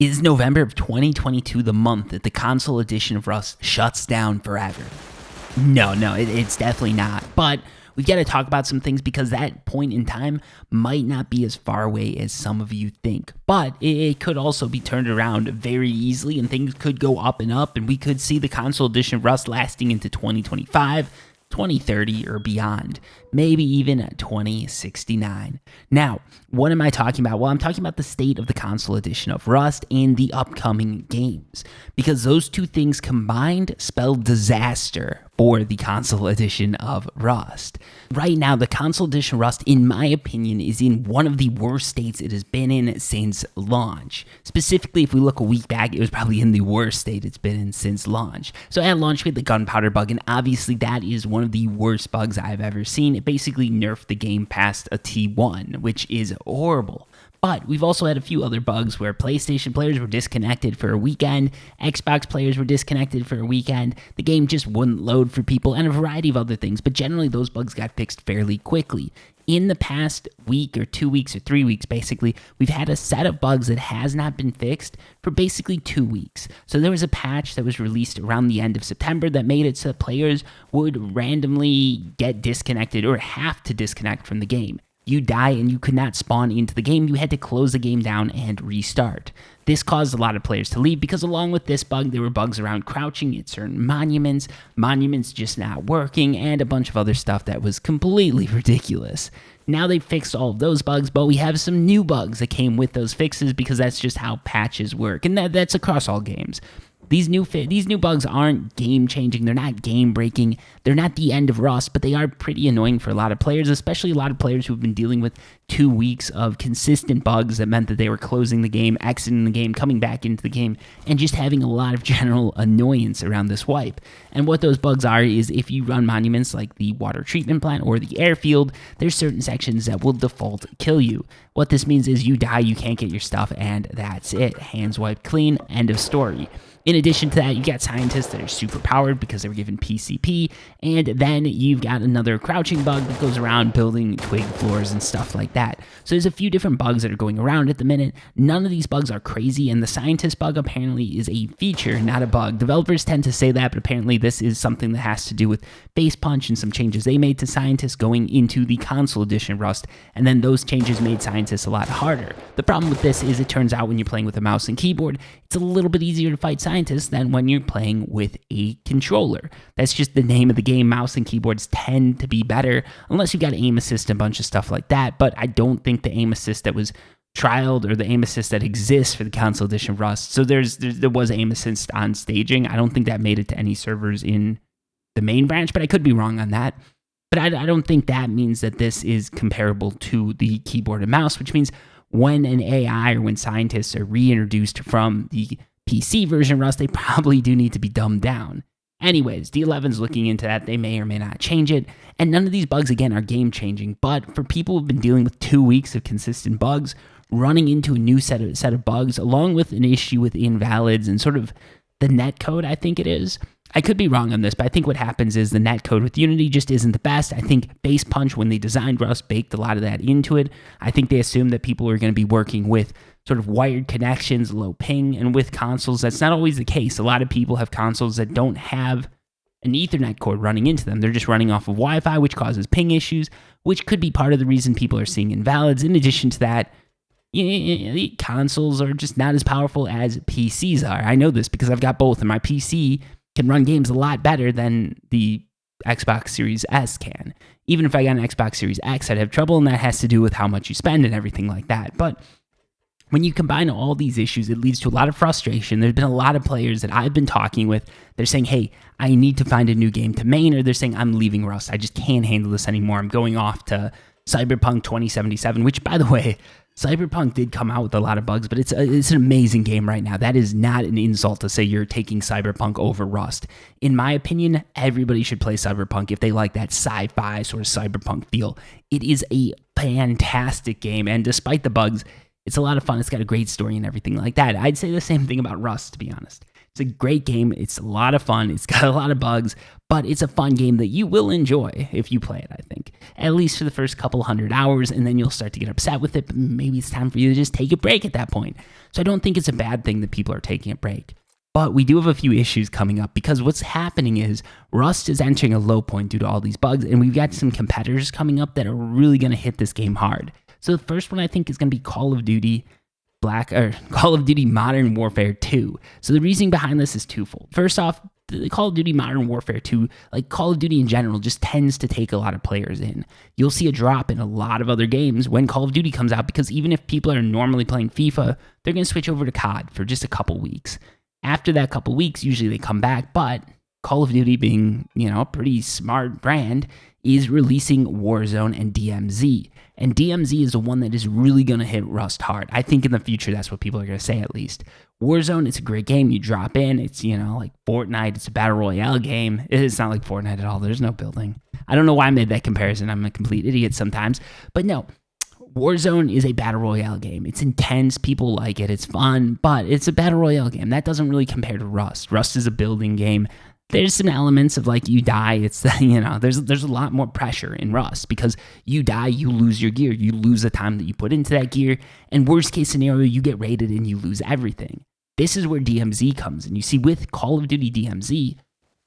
Is November of 2022 the month that the console edition of Rust shuts down forever? No, it's definitely not. But we've got to talk about some things because that point in time might not be as far away as some of you think. But it could also be turned around very easily and things could go up, and we could see the console edition of Rust lasting into 2025, 2030 or beyond, maybe even 2069. Now, what am I talking about? Well, I'm talking about the state of the console edition of Rust and the upcoming games, because those two things combined spell disaster for the console edition of Rust. Right now, the console edition of Rust, in my opinion, is in one of the worst states it has been in since launch. Specifically, if we look a week back, it was probably in the worst state it's been in since launch. So at launch, we had the gunpowder bug, and obviously that is one of the worst bugs I've ever seen. It basically nerfed the game past a T1, which is horrible. But we've also had a few other bugs where PlayStation players were disconnected for a weekend, Xbox players were disconnected for a weekend, the game just wouldn't load for people, and a variety of other things. But generally, those bugs got fixed fairly quickly. In the past week or 2 weeks or 3 weeks, basically, we've had a set of bugs that has not been fixed for basically 2 weeks. So there was a patch that was released around the end of September that made it so players would randomly get disconnected or have to disconnect from the game. You die and you could not spawn into the game. You had to close the game down and restart. This caused a lot of players to leave because along with this bug, there were bugs around crouching at certain monuments just not working, and a bunch of other stuff that was completely ridiculous. Now they've fixed all of those bugs, but we have some new bugs that came with those fixes because that's just how patches work, and that's across all games. These new bugs aren't game-changing, they're not game-breaking, they're not the end of Rust, but they are pretty annoying for a lot of players, especially a lot of players who've been dealing with 2 weeks of consistent bugs that meant that they were closing the game, exiting the game, coming back into the game, and just having a lot of general annoyance around this wipe. And what those bugs are is if you run monuments like the water treatment plant or the airfield, there's certain sections that will default kill you. What this means is you die, you can't get your stuff, and that's it. Hands wiped clean, end of story. In addition to that, you got scientists that are super powered because they were given PCP, and then you've got another crouching bug that goes around building twig floors and stuff like that. So there's a few different bugs that are going around at the minute. None of these bugs are crazy, and the scientist bug apparently is a feature, not a bug. Developers tend to say that, but apparently this is something that has to do with Face Punch and some changes they made to scientists going into the console edition of Rust, and then those changes made scientists a lot harder. The problem with this is it turns out when you're playing with a mouse and keyboard, it's a little bit easier to fight scientists than when you're playing with a controller. That's just the name of the game. Mouse and keyboards tend to be better unless you've got aim assist and a bunch of stuff like that, but I don't think the aim assist that was trialed or the aim assist that exists for the console edition of Rust, so there was aim assist on staging. I don't think that made it to any servers in the main branch, but I could be wrong on that. But I don't think that means that this is comparable to the keyboard and mouse, which means when an AI or when scientists are reintroduced from the PC version of Rust, they probably do need to be dumbed down. Anyways, D11's looking into that. They may or may not change it. And none of these bugs, again, are game-changing. But for people who've been dealing with 2 weeks of consistent bugs, running into a new set of bugs, along with an issue with invalids and sort of the netcode, I think it is. I could be wrong on this, but I think what happens is the netcode with Unity just isn't the best. I think Face Punch, when they designed Rust, baked a lot of that into it. I think they assumed that people are going to be working with sort of wired connections, low ping, and with consoles, that's not always the case. A lot of people have consoles that don't have an Ethernet cord running into them. They're just running off of Wi-Fi, which causes ping issues, which could be part of the reason people are seeing invalids. In addition to that, consoles are just not as powerful as PCs are. I know this because I've got both, and my PC can run games a lot better than the Xbox Series S can. Even if I got an Xbox Series X, I'd have trouble, and that has to do with how much you spend and everything like that. But when you combine all these issues, it leads to a lot of frustration. There's been a lot of players that I've been talking with. They're saying, hey, I need to find a new game to main, or they're saying, I'm leaving Rust. I just can't handle this anymore. I'm going off to Cyberpunk 2077, which, by the way, Cyberpunk did come out with a lot of bugs, but it's an amazing game right now. That is not an insult to say you're taking Cyberpunk over Rust. In my opinion, everybody should play Cyberpunk if they like that sci-fi sort of cyberpunk feel. It is a fantastic game, and despite the bugs, it's a lot of fun. It's got a great story and everything like that. I'd say the same thing about Rust, to be honest. It's a great game. It's a lot of fun. It's got a lot of bugs, but it's a fun game that you will enjoy if you play it, I think. At least for the first couple 100 hours, and then you'll start to get upset with it, but maybe it's time for you to just take a break at that point. So I don't think it's a bad thing that people are taking a break. But we do have a few issues coming up because what's happening is Rust is entering a low point due to all these bugs, and we've got some competitors coming up that are really going to hit this game hard. So the first one I think is going to be Call of Duty Modern Warfare 2. So the reasoning behind this is twofold. First off, the Call of Duty Modern Warfare 2, like Call of Duty in general, just tends to take a lot of players in. You'll see a drop in a lot of other games when Call of Duty comes out because even if people are normally playing FIFA, they're going to switch over to COD for just a couple weeks. After that couple weeks, usually they come back, but Call of Duty being, a pretty smart brand is releasing Warzone and DMZ. And DMZ is the one that is really going to hit Rust hard. I think in the future, that's what people are going to say at least. Warzone, it's a great game. You drop in. It's, like Fortnite. It's a battle royale game. It's not like Fortnite at all. There's no building. I don't know why I made that comparison. I'm a complete idiot sometimes. But no, Warzone is a battle royale game. It's intense. People like it. It's fun. But it's a battle royale game. That doesn't really compare to Rust. Rust is a building game. There's some elements of like you die. It's, there's a lot more pressure in Rust because you die, you lose your gear. You lose the time that you put into that gear. And worst case scenario, you get raided and you lose everything. This is where DMZ comes in. You see, with Call of Duty DMZ,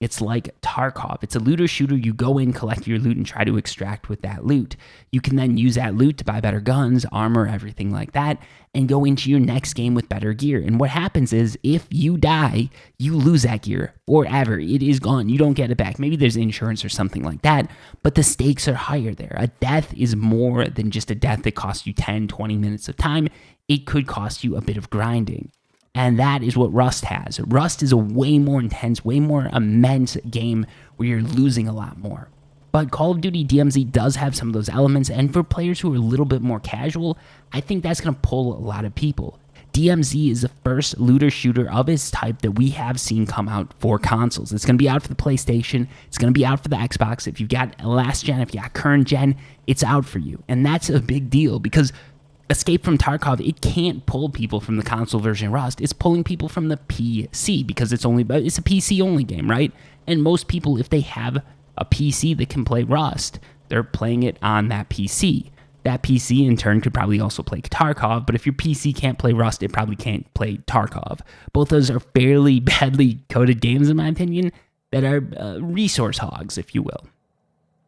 it's like Tarkov. It's a looter shooter. You go in, collect your loot, and try to extract with that loot. You can then use that loot to buy better guns, armor, everything like that, and go into your next game with better gear. And what happens is, if you die, you lose that gear forever. It is gone. You don't get it back. Maybe there's insurance or something like that, but the stakes are higher there. A death is more than just a death that costs you 10, 20 minutes of time. It could cost you a bit of grinding. And that is what Rust has. Rust is a way more intense, way more immense game where you're losing a lot more. But Call of Duty DMZ does have some of those elements, and for players who are a little bit more casual, I think that's going to pull a lot of people. DMZ is the first looter shooter of its type that we have seen come out for consoles. It's going to be out for the PlayStation. It's going to be out for the Xbox. If you've got last gen, if you got current gen, it's out for you. And that's a big deal because Escape from Tarkov, it can't pull people from the console version of Rust. It's pulling people from the PC because it's a PC only game, right? And most people, if they have a PC that can play Rust, they're playing it on that PC. That PC in turn could probably also play Tarkov, but if your PC can't play Rust, it probably can't play Tarkov. Both those are fairly badly coded games, in my opinion, that are resource hogs, if you will.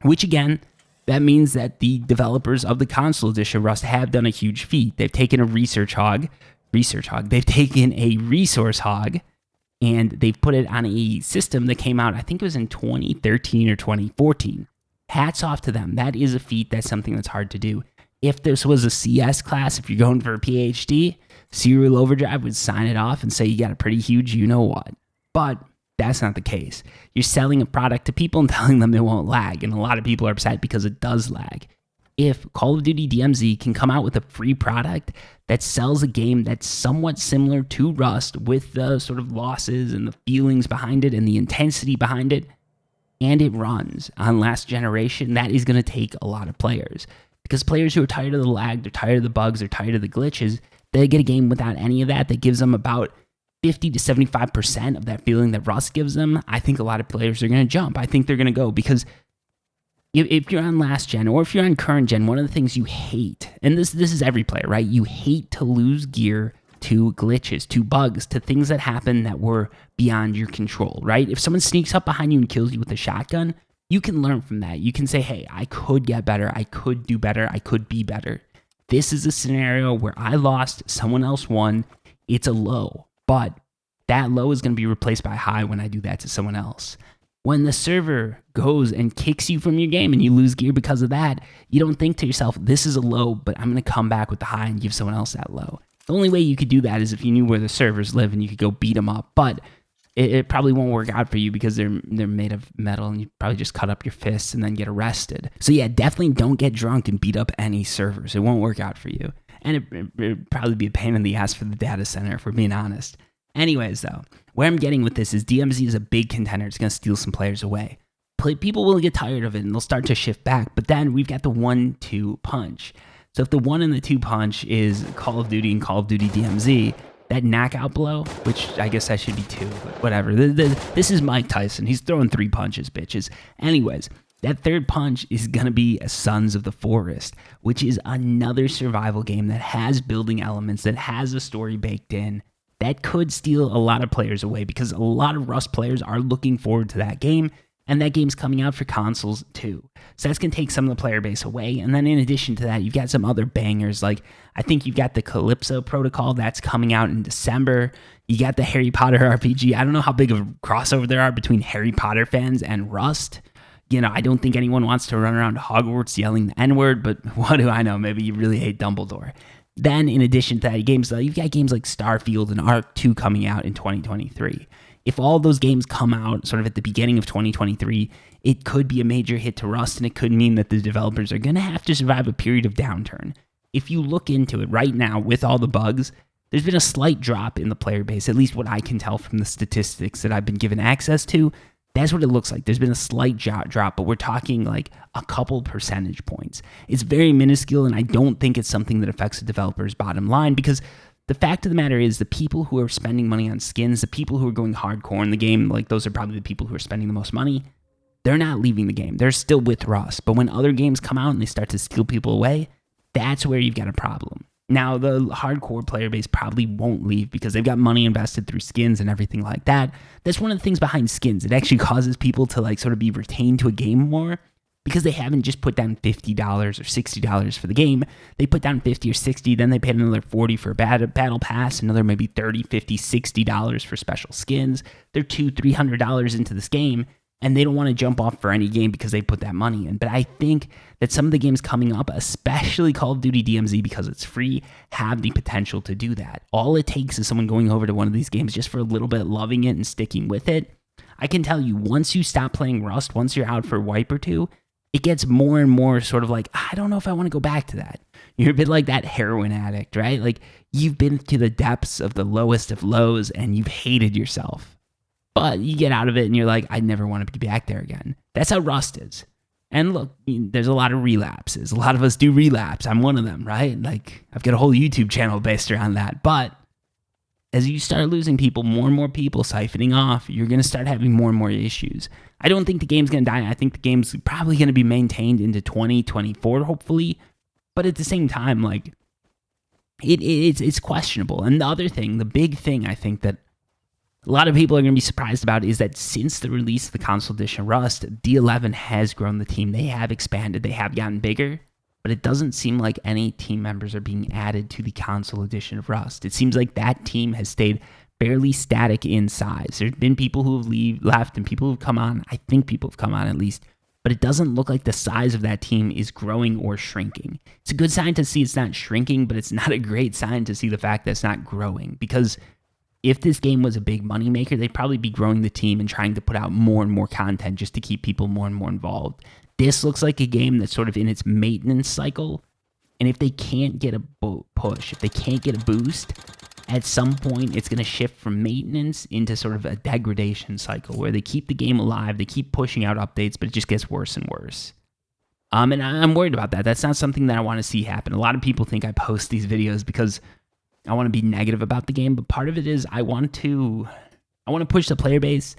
Which again, that means that the developers of the console edition of Rust have done a huge feat. They've taken a they've taken a resource hog, and they've put it on a system that came out, I think it was in 2013 or 2014. Hats off to them. That is a feat. That's something that's hard to do. If this was a CS class, if you're going for a PhD, Serial Overdrive would sign it off and say you got a pretty huge you-know-what. But that's not the case. You're selling a product to people and telling them it won't lag, and a lot of people are upset because it does lag. If Call of Duty DMZ can come out with a free product that sells a game that's somewhat similar to Rust with the sort of losses and the feelings behind it and the intensity behind it, and it runs on last generation, that is going to take a lot of players. Because players who are tired of the lag, they're tired of the bugs, they're tired of the glitches, they get a game without any of that gives them about 50 to 75% of that feeling that Rust gives them. I think a lot of players are going to jump. I think they're going to go because if you're on last gen or if you're on current gen, one of the things you hate, and this is every player, right? You hate to lose gear to glitches, to bugs, to things that happen that were beyond your control, right? If someone sneaks up behind you and kills you with a shotgun, you can learn from that. You can say, hey, I could get better. I could do better. I could be better. This is a scenario where I lost, someone else won. It's a low. But that low is going to be replaced by a high when I do that to someone else. When the server goes and kicks you from your game and you lose gear because of that, you don't think to yourself, this is a low, but I'm going to come back with the high and give someone else that low. The only way you could do that is if you knew where the servers live and you could go beat them up. But it probably won't work out for you because they're made of metal and you probably just cut up your fists and then get arrested. So yeah, definitely don't get drunk and beat up any servers. It won't work out for you. And it'd probably be a pain in the ass for the data center, if we're being honest. Anyways, though, where I'm getting with this is DMZ is a big contender. It's going to steal some players away. People will get tired of it and they'll start to shift back. But then we've got the 1-2 punch. So if the 1 and the 2 punch is Call of Duty and Call of Duty DMZ, That knockout blow, which I guess that should be 2, but whatever. This is Mike Tyson. He's throwing 3 punches, bitches. Anyways, that third punch is going to be Sons of the Forest, which is another survival game that has building elements, that has a story baked in, that could steal a lot of players away because a lot of Rust players are looking forward to that game, and that game's coming out for consoles too. So that's going to take some of the player base away. And then in addition to that, you've got some other bangers. Like, I think you've got the Calypso Protocol that's coming out in December. You got the Harry Potter RPG. I don't know how big of a crossover there are between Harry Potter fans and Rust. You know, I don't think anyone wants to run around Hogwarts yelling the N-word, but what do I know? Maybe you really hate Dumbledore. Then, in addition to that, you've got games like Starfield and Ark 2 coming out in 2023. If all those games come out sort of at the beginning of 2023, it could be a major hit to Rust, and it could mean that the developers are going to have to survive a period of downturn. If you look into it right now with all the bugs, there's been a slight drop in the player base, at least what I can tell from the statistics that I've been given access to. That's what it looks like. There's been a slight drop, but we're talking like a couple percentage points. It's very minuscule, and I don't think it's something that affects the developer's bottom line, because the fact of the matter is the people who are spending money on skins, the people who are going hardcore in the game, like those are probably the people who are spending the most money, they're not leaving the game. They're still with Rust. But when other games come out and they start to steal people away, that's where you've got a problem. Now, the hardcore player base probably won't leave because they've got money invested through skins and everything like that. That's one of the things behind skins. It actually causes people to like sort of be retained to a game more because they haven't just put down $50 or $60 for the game. They put down $50 or $60, then they paid another $40 for a battle pass, another maybe $30, $50, $60 for special skins. They're $200, $300 into this game, and they don't want to jump off for any game because they put that money in. But I think that some of the games coming up, especially Call of Duty DMZ, because it's free, have the potential to do that. All it takes is someone going over to one of these games just for a little bit, loving it and sticking with it. I can tell you, once you stop playing Rust, once you're out for a wipe or two, it gets more and more sort of like, I don't know if I want to go back to that. You're a bit like that heroin addict, right? Like, you've been to the depths of the lowest of lows and you've hated yourself. But you get out of it and you're like, I never want to be back there again. That's how Rust is. And look, there's a lot of relapses. A lot of us do relapse. I'm one of them, right? Like, I've got a whole YouTube channel based around that. But as you start losing people, more and more people siphoning off, you're going to start having more and more issues. I don't think the game's going to die. I think the game's probably going to be maintained into 2024, hopefully. But at the same time, like, it's questionable. And the other thing, the big thing I think that a lot of people are going to be surprised about is that since the release of the console edition Rust, D11 has grown the team. They have expanded. They have gotten bigger. But it doesn't seem like any team members are being added to the console edition of Rust. It seems like that team has stayed fairly static in size. There's been people who have left and people who have come on. I think people have come on at least. But it doesn't look like the size of that team is growing or shrinking. It's a good sign to see it's not shrinking, but it's not a great sign to see the fact that it's not growing. Because if this game was a big moneymaker, they'd probably be growing the team and trying to put out more and more content just to keep people more and more involved. This looks like a game that's sort of in its maintenance cycle. And if they can't get a push, if they can't get a boost, at some point it's going to shift from maintenance into sort of a degradation cycle where they keep the game alive, they keep pushing out updates, but it just gets worse and worse. And I'm worried about that. That's not something that I want to see happen. A lot of people think I post these videos because I want to be negative about the game, but part of it is I want to push the player base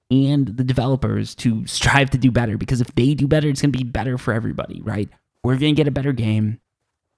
and the developers to strive to do better, because if they do better, it's going to be better for everybody, right? We're going to get a better game.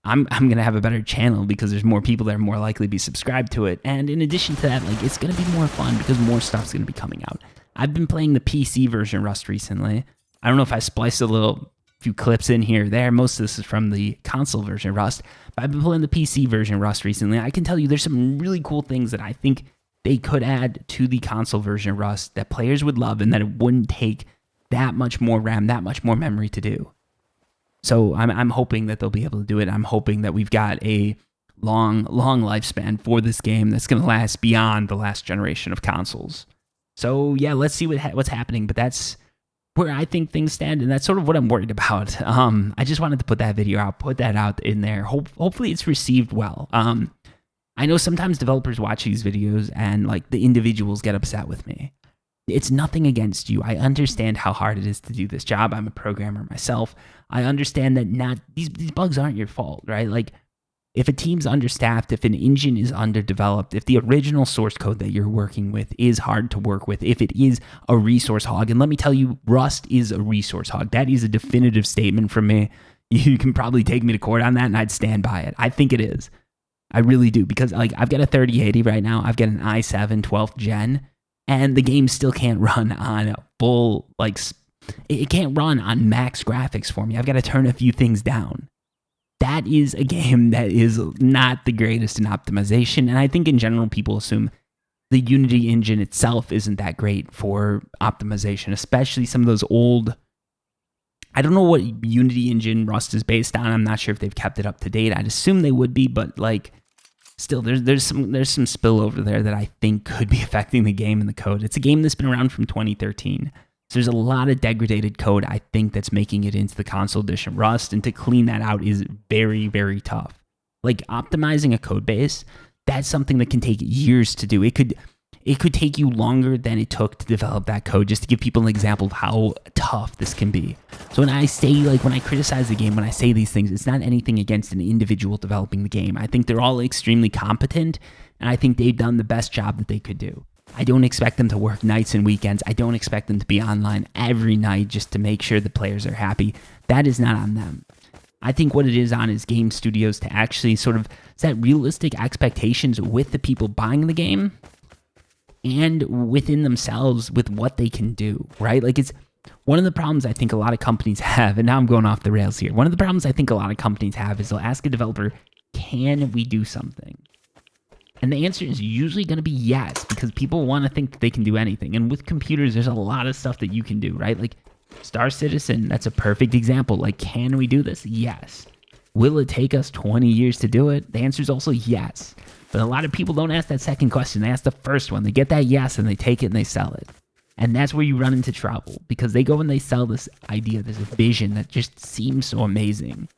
I'm going to have a better channel because there's more people that are more likely to be subscribed to it. And in addition to that, like, it's going to be more fun because more stuff's going to be coming out. I've been playing the PC version of Rust recently. I don't know if I spliced a few clips in here or there. Most of this is from the console version of Rust. But I've been playing the PC version of Rust recently. I can tell you there's some really cool things that I think they could add to the console version of Rust that players would love and that it wouldn't take that much more RAM, that much more memory to do. So I'm hoping that they'll be able to do it. I'm hoping that we've got a long lifespan for this game that's going to last beyond the last generation of consoles. So yeah, let's see what's happening. But that's where I think things stand, and that's sort of what I'm worried about. I just wanted to put that video out, put that out in there. Hopefully it's received well. I know sometimes developers watch these videos and like the individuals get upset with me. It's nothing against you. I understand how hard it is to do this job. I'm a programmer myself. I understand that these bugs aren't your fault, right? Like, If a team's understaffed, if an engine is underdeveloped, if the original source code that you're working with is hard to work with, if it is a resource hog, and let me tell you, Rust is a resource hog. That is a definitive statement from me. You can probably take me to court on that, and I'd stand by it. I think it is. I really do, because like I've got a 3080 right now. I've got an i7 12th gen, and the game still can't run on full, like, it can't run on max graphics for me. I've got to turn a few things down. That is a game that is not the greatest in optimization, and I think in general people assume the Unity engine itself isn't that great for optimization, especially some of those old... I don't know what Unity engine Rust is based on. I'm not sure if they've kept it up to date. I'd assume they would be, but like, still, there's some spillover there that I think could be affecting the game and the code. It's a game that's been around from 2013. So there's a lot of degraded code, I think, that's making it into the console edition Rust, and to clean that out is very, very tough. Like, optimizing a code base, that's something that can take years to do. It could take you longer than it took to develop that code, just to give people an example of how tough this can be. So when I say, like, when I criticize the game, when I say these things, it's not anything against an individual developing the game. I think they're all extremely competent, and I think they've done the best job that they could do. I don't expect them to work nights and weekends. I don't expect them to be online every night just to make sure the players are happy. That is not on them. I think what it is on is game studios to actually sort of set realistic expectations with the people buying the game and within themselves with what they can do, right? Like, it's one of the problems I think a lot of companies have, and now I'm going off the rails here. One of the problems I think a lot of companies have is they'll ask a developer, can we do something? And the answer is usually going to be yes, because people want to think that they can do anything. And with computers, there's a lot of stuff that you can do, right? Like Star Citizen, that's a perfect example. Like, can we do this? Yes. Will it take us 20 years to do it? The answer is also yes. But a lot of people don't ask that second question. They ask the first one. They get that yes, and they take it and they sell it. And that's where you run into trouble, because they go and they sell this idea, this vision that just seems so amazing.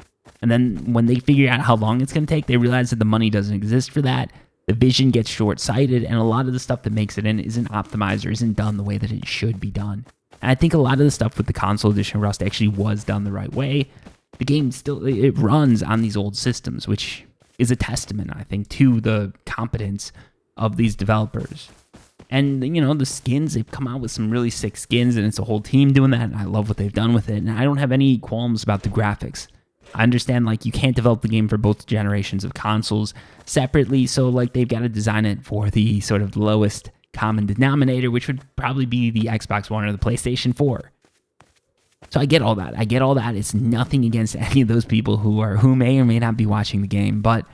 And then when they figure out how long it's going to take, they realize that the money doesn't exist for that. The vision gets short-sighted, and a lot of the stuff that makes it in isn't optimized or isn't done the way that it should be done. And I think a lot of the stuff with the console edition Rust actually was done the right way. The game still, it runs on these old systems, which is a testament, I think, to the competence of these developers. And, you know, the skins, they've come out with some really sick skins, and it's a whole team doing that, and I love what they've done with it. And I don't have any qualms about the graphics. I understand, like, you can't develop the game for both generations of consoles separately, so, like, they've got to design it for the sort of lowest common denominator, which would probably be the Xbox One or the PlayStation 4. So I get all that. It's nothing against any of those people who may or may not be watching the game, but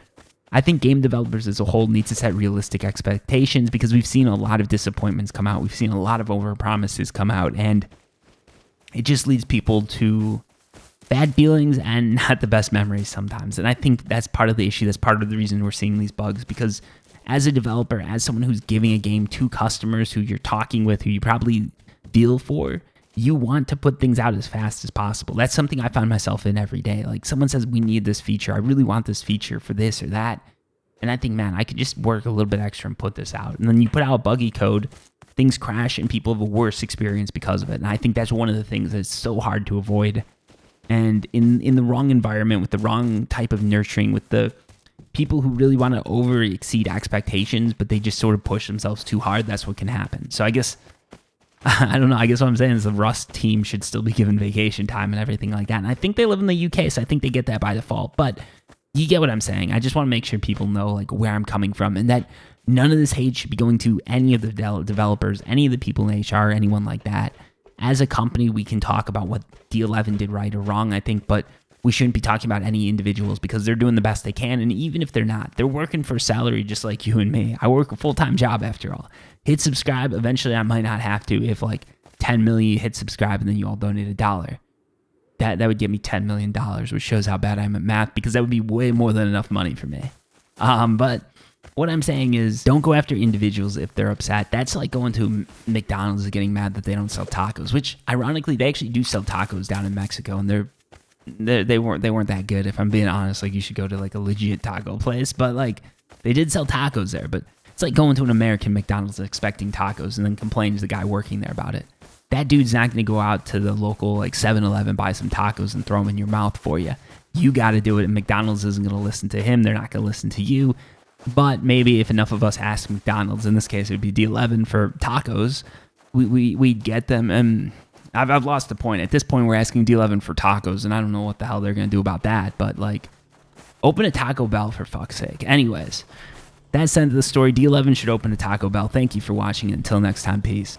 I think game developers as a whole need to set realistic expectations, because we've seen a lot of disappointments come out. We've seen a lot of overpromises come out, and it just leads people to bad feelings and not the best memories sometimes. And I think that's part of the issue. That's part of the reason we're seeing these bugs, because as a developer, as someone who's giving a game to customers who you're talking with, who you probably feel for, you want to put things out as fast as possible. That's something I find myself in every day. Like, someone says, we need this feature. I really want this feature for this or that. And I think, man, I could just work a little bit extra and put this out. And then you put out buggy code, things crash, and people have a worse experience because of it. And I think that's one of the things that's so hard to avoid. And in the wrong environment, with the wrong type of nurturing, with the people who really want to over exceed expectations, but they just sort of push themselves too hard, that's what can happen. So I guess, I don't know, I guess what I'm saying is the Rust team should still be given vacation time and everything like that. And I think they live in the UK, so I think they get that by default. But you get what I'm saying. I just want to make sure people know, like, where I'm coming from, and that none of this hate should be going to any of the developers, any of the people in HR, anyone like that. As a company, we can talk about what D11 did right or wrong, I think, but we shouldn't be talking about any individuals, because they're doing the best they can. And even if they're not, they're working for a salary just like you and me. I work a full-time job after all. Hit subscribe. Eventually, I might not have to. If like 10 million you hit subscribe and then you all donate $1, that would get me $10 million, which shows how bad I'm at math, because that would be way more than enough money for me. But what I'm saying is, don't go after individuals if they're upset. That's like going to McDonald's and getting mad that they don't sell tacos, which ironically they actually do sell tacos down in Mexico, and they weren't that good. If I'm being honest, like, you should go to like a legit taco place, but like, they did sell tacos there. But it's like going to an American McDonald's expecting tacos and then complaining to the guy working there about it. That dude's not going to go out to the local like 7-Eleven, buy some tacos and throw them in your mouth for you. You got to do it, and McDonald's isn't going to listen to him. They're not going to listen to you. But maybe if enough of us ask McDonald's, in this case it would be D11 for tacos, we'd get them. And I've lost the point. At this point, we're asking D11 for tacos, and I don't know what the hell they're going to do about that. But, like, open a Taco Bell for fuck's sake. Anyways, that's the end of the story. D11 should open a Taco Bell. Thank you for watching. Until next time, peace.